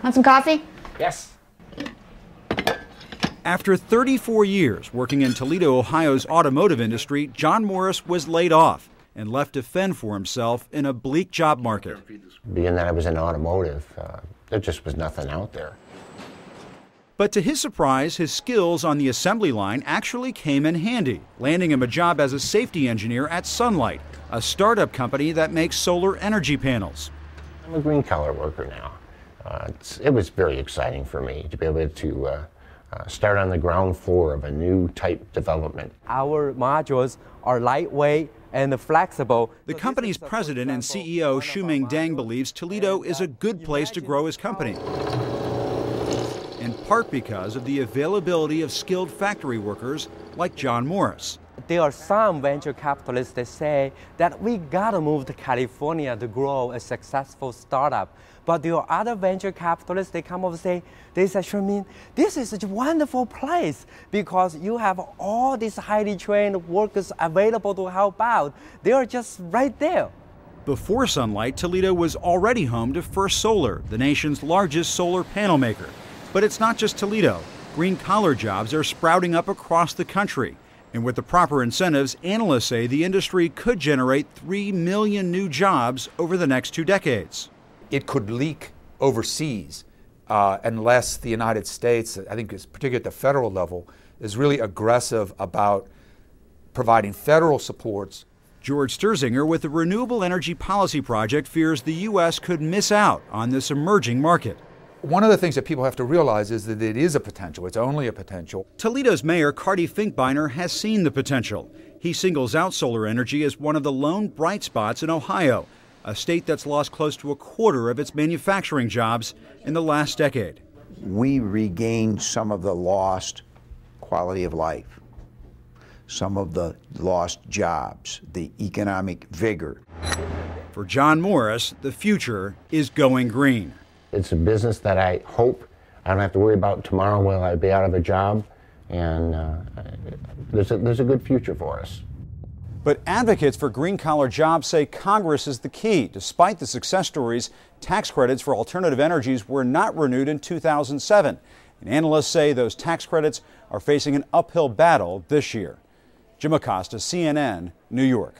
Want some coffee? Yes. After 34 years working in Toledo, Ohio's automotive industry, John Morris was laid off and left to fend for himself in a bleak job market. Being that I was in automotive, there just was nothing out there. But to his surprise, his skills on the assembly line actually came in handy, landing him a job as a safety engineer at Sunlight, a startup company that makes solar energy panels. I'm a green collar worker now. It was very exciting for me to be able to start on the ground floor of a new type development. Our modules are lightweight and flexible. The company's president and CEO, Shuming Dang, believes Toledo is a good place to grow his company, in part because of the availability of skilled factory workers like John Morris. There are some venture capitalists that say that we gotta move to California to grow a successful startup. But there are other venture capitalists, they come over and say, Sherman, this is such a wonderful place because you have all these highly trained workers available to help out. They are just right there. Before Sunlight, Toledo was already home to First Solar, the nation's largest solar panel maker. But it's not just Toledo. Green-collar jobs are sprouting up across the country. And with the proper incentives, analysts say the industry could generate 3 million new jobs over the next 2 decades. It could leak overseas unless the United States, I think particularly at the federal level, is really aggressive about providing federal supports. George Sturzinger with the Renewable Energy Policy Project fears the U.S. could miss out on this emerging market. One of the things that people have to realize is that it is a potential. It's only a potential. Toledo's mayor, Carty Finkbeiner, has seen the potential. He singles out solar energy as one of the lone bright spots in Ohio, a state that's lost close to a quarter of its manufacturing jobs in the last decade. We regained some of the lost quality of life, some of the lost jobs, the economic vigor. For John Morris, the future is going green. It's a business that I hope I don't have to worry about tomorrow will I be out of a job, and there's a good future for us. But advocates for green-collar jobs say Congress is the key. Despite the success stories, tax credits for alternative energies were not renewed in 2007. And analysts say those tax credits are facing an uphill battle this year. Jim Acosta, CNN, New York.